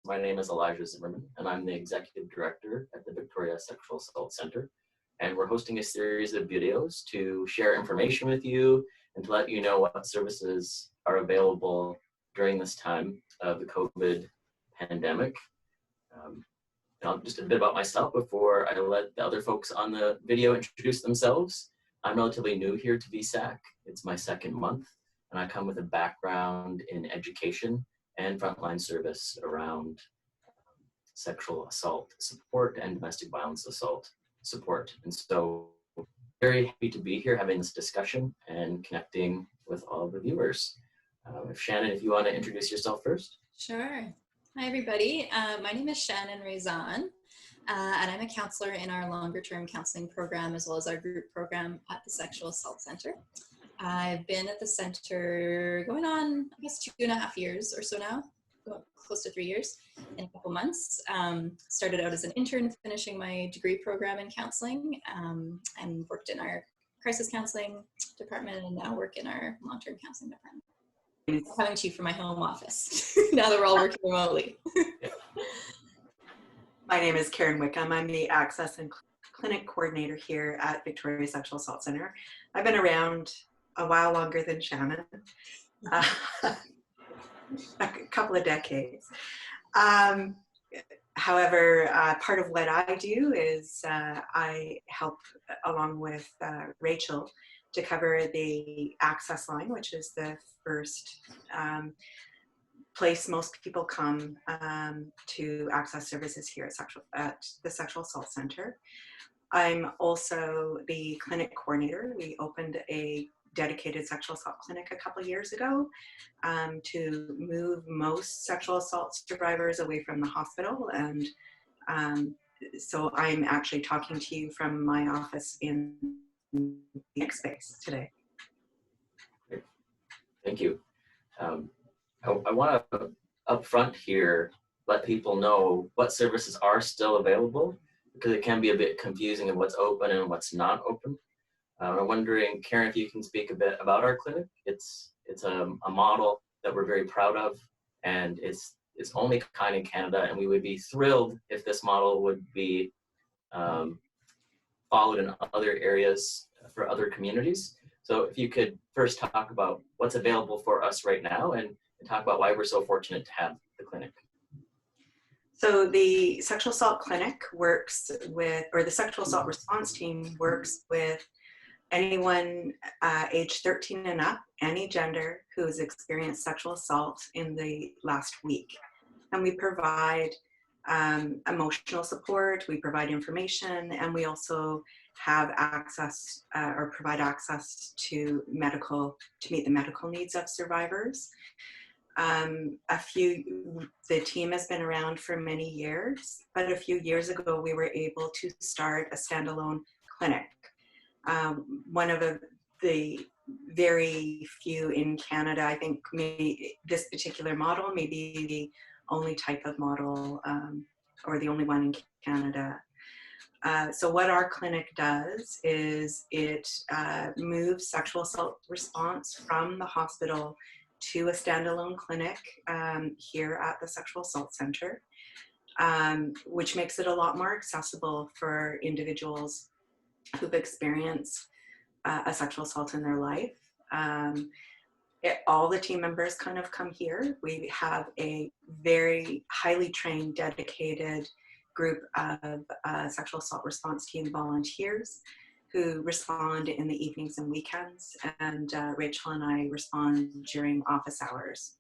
My name is Elijah Zimmerman, and I'm the Executive Director at the Victoria Sexual Assault Center. And we're hosting a series of videos to share information with you and to let you know what services are available during this time of the COVID pandemic. Just a bit about myself before I let the other folks on the video introduce themselves. I'm relatively new here to VSAC. It's my second month, and I come with a background in education and frontline service around sexual assault support and domestic violence assault support. And so very happy to be here having this discussion and connecting with all the viewers. Shannon, if you want to introduce yourself first. Sure. Hi, everybody. My name is Shannon Rezan, and I'm a counselor in our longer-term counseling program as well as our group program at the Sexual Assault Center. I've been at the center going on, I guess, 2.5 years or so now, close to 3 years in a couple months. Started out as an intern, finishing my degree program in counseling, and worked in our crisis counseling department, and now work in our long-term counseling department. I'm coming to you from my home office now that we're all working remotely. My name is Karen Wickham. I'm the Access and Clinic Coordinator here at Victoria Sexual Assault Center. I've been around a while longer than Shannon, a couple of decades. However, part of what I do is I help along with Rachel to cover the access line, which is the first place most people come to access services here at the Sexual Assault Center. I'm also the clinic coordinator. We opened a dedicated sexual assault clinic a couple of years ago to move most sexual assault survivors away from the hospital. And so I'm actually talking to you from my office in the next space today. Great. Thank you. I want to up front here let people know what services are still available, because it can be a bit confusing of what's open and what's not open. I'm wondering, Karen, if you can speak a bit about our clinic. It's a model that we're very proud of, and it's only kind in Canada, and we would be thrilled if this model would be followed in other areas for other communities. So if you could first talk about what's available for us right now and talk about why we're so fortunate to have the clinic. So the Sexual Assault Clinic works with, or the Sexual Assault Response Team works with anyone age 13 and up, any gender, who has experienced sexual assault in the last week. And we provide emotional support, we provide information, and we also have access or provide access to meet the medical needs of survivors. The team has been around for many years, but a few years ago we were able to start a standalone clinic. One of the very few in Canada, I think this particular model may be the only type of model or the only one in Canada. So what our clinic does is it moves sexual assault response from the hospital to a standalone clinic here at the Sexual Assault Center, which makes it a lot more accessible for individuals who've experienced a sexual assault in their life. All the team members kind of come here. We have a very highly trained, dedicated group of sexual assault response team volunteers who respond in the evenings and weekends, and Rachel and I respond during office hours.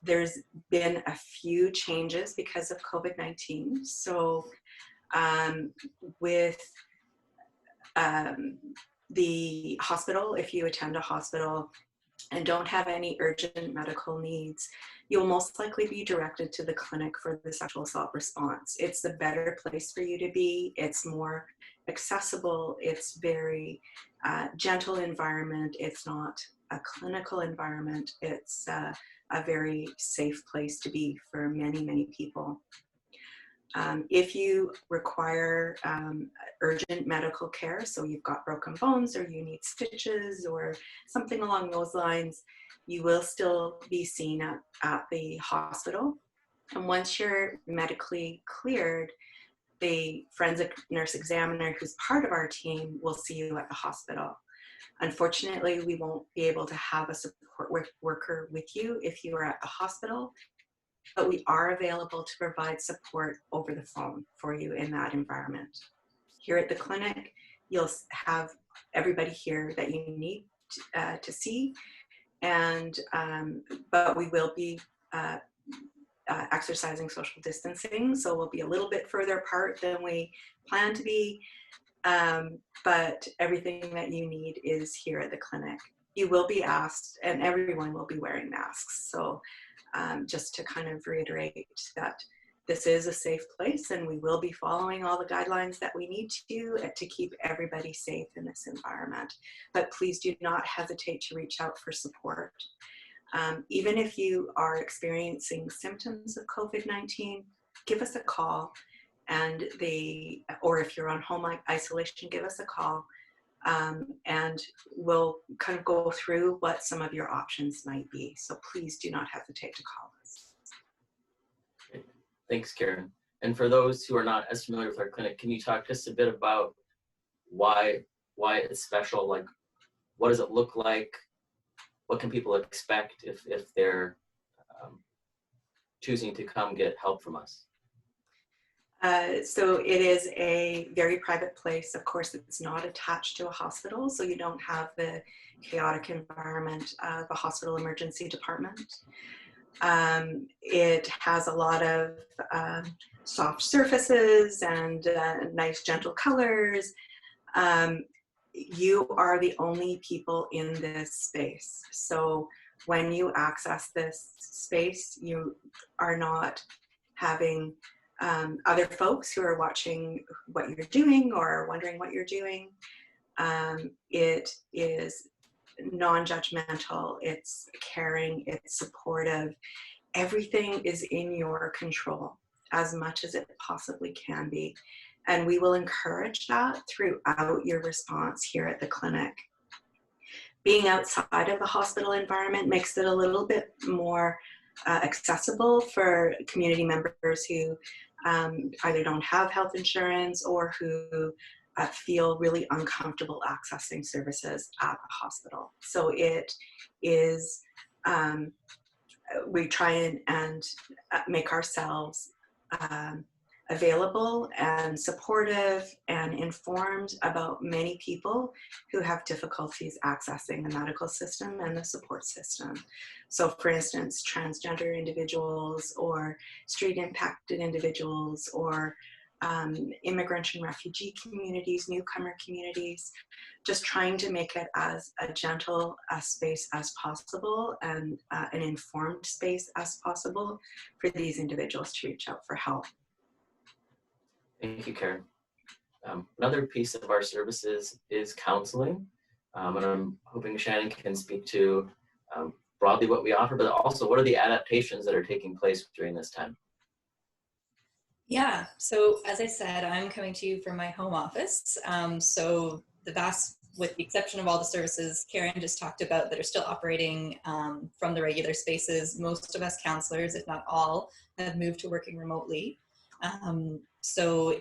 There's been a few changes because of COVID-19. So with the hospital, if you attend a hospital and don't have any urgent medical needs, you'll most likely be directed to the clinic for the sexual assault response. It's the better place for you to be. It's more accessible. It's very gentle environment. It's not a clinical environment. It's a very safe place to be for many, many people. If you require urgent medical care, so you've got broken bones or you need stitches or something along those lines, you will still be seen at the hospital. And once you're medically cleared, the forensic nurse examiner, who's part of our team, will see you at the hospital. Unfortunately, we won't be able to have a support worker with you if you are at the hospital, but we are available to provide support over the phone for you in that environment. Here at the clinic, you'll have everybody here that you need to see, and but we will be exercising social distancing, so we'll be a little bit further apart than we plan to be, but everything that you need is here at the clinic. You will be asked, and everyone will be wearing masks, so just to kind of reiterate that this is a safe place, and we will be following all the guidelines that we need to keep everybody safe in this environment. But please do not hesitate to reach out for support. Even if you are experiencing symptoms of COVID-19, give us a call, or if you're on home isolation, give us a call, and we'll kind of go through what some of your options might be. So please do not hesitate to call us. Thanks, Karen. And for those who are not as familiar with our clinic, can you talk just a bit about why it's special? Like, what does it look like? What can people expect if they're choosing to come get help from us? So it is a very private place. Of course, it's not attached to a hospital, so you don't have the chaotic environment of a hospital emergency department. It has a lot of soft surfaces and nice gentle colors. You are the only people in this space. So when you access this space, you are not having other folks who are watching what you're doing or wondering what you're doing. It is non-judgmental, it's caring, it's supportive. Everything is in your control as much as it possibly can be. And we will encourage that throughout your response here at the clinic. Being outside of the hospital environment makes it a little bit more accessible for community members who either don't have health insurance or who feel really uncomfortable accessing services at the hospital. So it is, we try and make ourselves available and supportive and informed about many people who have difficulties accessing the medical system and the support system. So for instance, transgender individuals or street impacted individuals or immigrant and refugee communities, newcomer communities, just trying to make it as a gentle a space as possible and an informed space as possible for these individuals to reach out for help. Thank you, Karen. Another piece of our services is counseling, and I'm hoping Shannon can speak to broadly what we offer, but also what are the adaptations that are taking place during this time? Yeah, so as I said, I'm coming to you from my home office. So with the exception of all the services Karen just talked about that are still operating from the regular spaces, most of us counselors, if not all, have moved to working remotely. So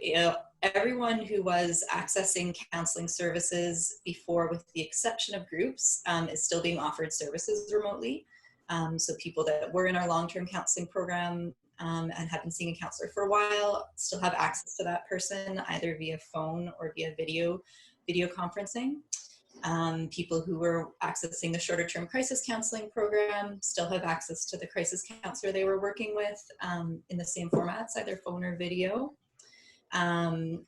everyone who was accessing counseling services before, with the exception of groups, is still being offered services remotely. So people that were in our long-term counseling program and have been seeing a counselor for a while still have access to that person either via phone or via video conferencing. People who were accessing the shorter-term crisis counseling program still have access to the crisis counselor they were working with in the same formats, either phone or video.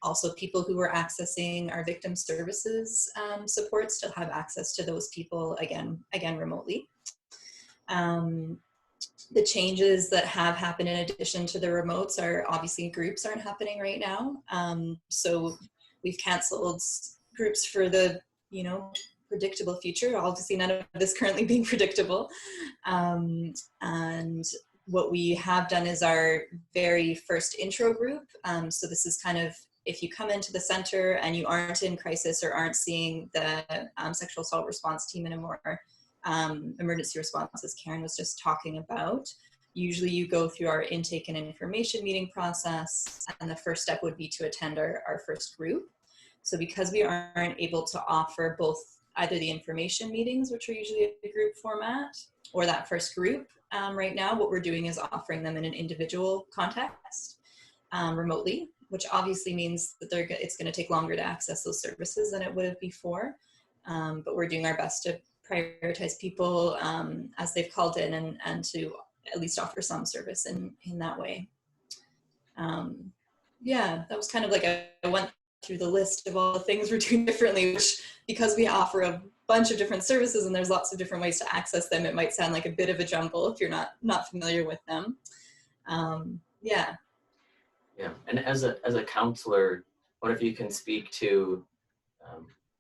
Also, people who were accessing our victim services support still have access to those people, again remotely. The changes that have happened in addition to the remotes are obviously groups aren't happening right now. So we've canceled groups for the predictable future. Obviously none of this currently being predictable. And what we have done is our very first intro group. So this is kind of, if you come into the center and you aren't in crisis or aren't seeing the sexual assault response team in a more emergency response, as Karen was just talking about, Usually you go through our intake and information meeting process, and the first step would be to attend our first group. So because we aren't able to offer both either the information meetings, which are usually a group format, or that first group right now, what we're doing is offering them in an individual context remotely, which obviously means that it's going to take longer to access those services than it would have before. But we're doing our best to prioritize people as they've called in and to at least offer some service in that way. Yeah, that was kind of like I went through the list of all the things we're doing differently, which because we offer a bunch of different services and there's lots of different ways to access them, it might sound like a bit of a jumble if you're not familiar with them. Yeah. Yeah, and as a counselor, what if you can speak to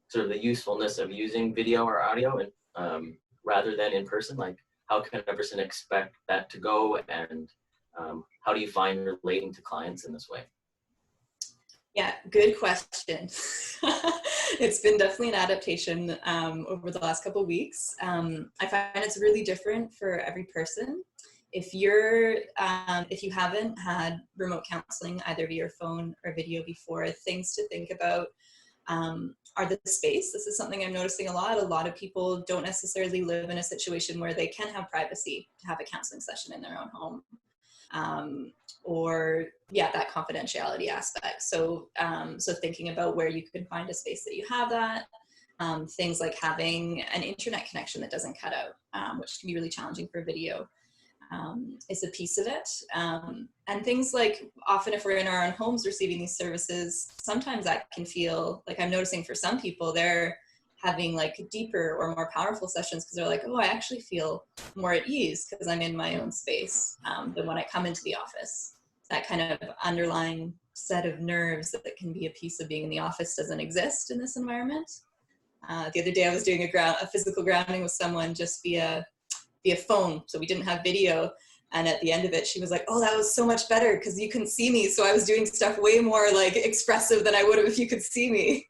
sort of the usefulness of using video or audio and rather than in person? Like, how can a person expect that to go, and how do you find relating to clients in this way? Yeah, good question. It's been definitely an adaptation over the last couple of weeks. I find it's really different for every person. If you haven't had remote counseling either via phone or video before, things to think about are the space. This is something I'm noticing a lot. A lot of people don't necessarily live in a situation where they can have privacy to have a counseling session in their own home. Or yeah, that confidentiality aspect. So thinking about where you can find a space that you have that. Things like having an internet connection that doesn't cut out, which can be really challenging for video. Is a piece of it. And things like often if we're in our own homes receiving these services, sometimes that can feel like, I'm noticing for some people, they're having like deeper or more powerful sessions because they're like, oh, I actually feel more at ease because I'm in my own space than when I come into the office. That kind of underlying set of nerves that can be a piece of being in the office doesn't exist in this environment. The other day I was doing a physical grounding with someone just via phone, so we didn't have video, and at the end of it she was like, oh, that was so much better because you couldn't see me, so I was doing stuff way more like expressive than I would have if you could see me.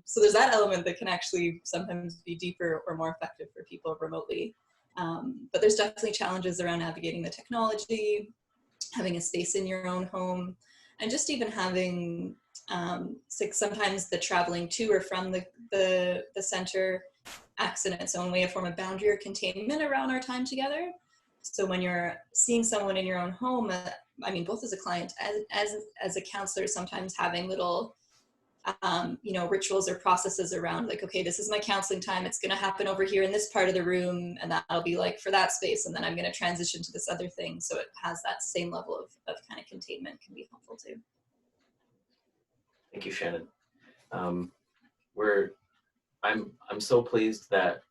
So there's that element that can actually sometimes be deeper or more effective for people remotely, but there's definitely challenges around navigating the technology, having a space in your own home, and just even having sometimes the traveling to or from the center acts in its own way a form of boundary or containment around our time together. So when you're seeing someone in your own home, I mean, both as a client as a counselor, sometimes having little rituals or processes around like, okay, this is my counseling time, it's going to happen over here in this part of the room, and that'll be like for that space, and then I'm going to transition to this other thing, so it has that same level of kind of containment can be helpful too. Thank you, Shannon. I'm so pleased that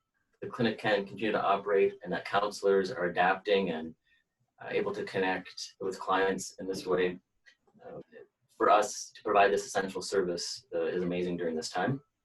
the clinic can continue to operate and that counselors are adapting and able to connect with clients in this way. For us to provide this essential service is amazing during this time.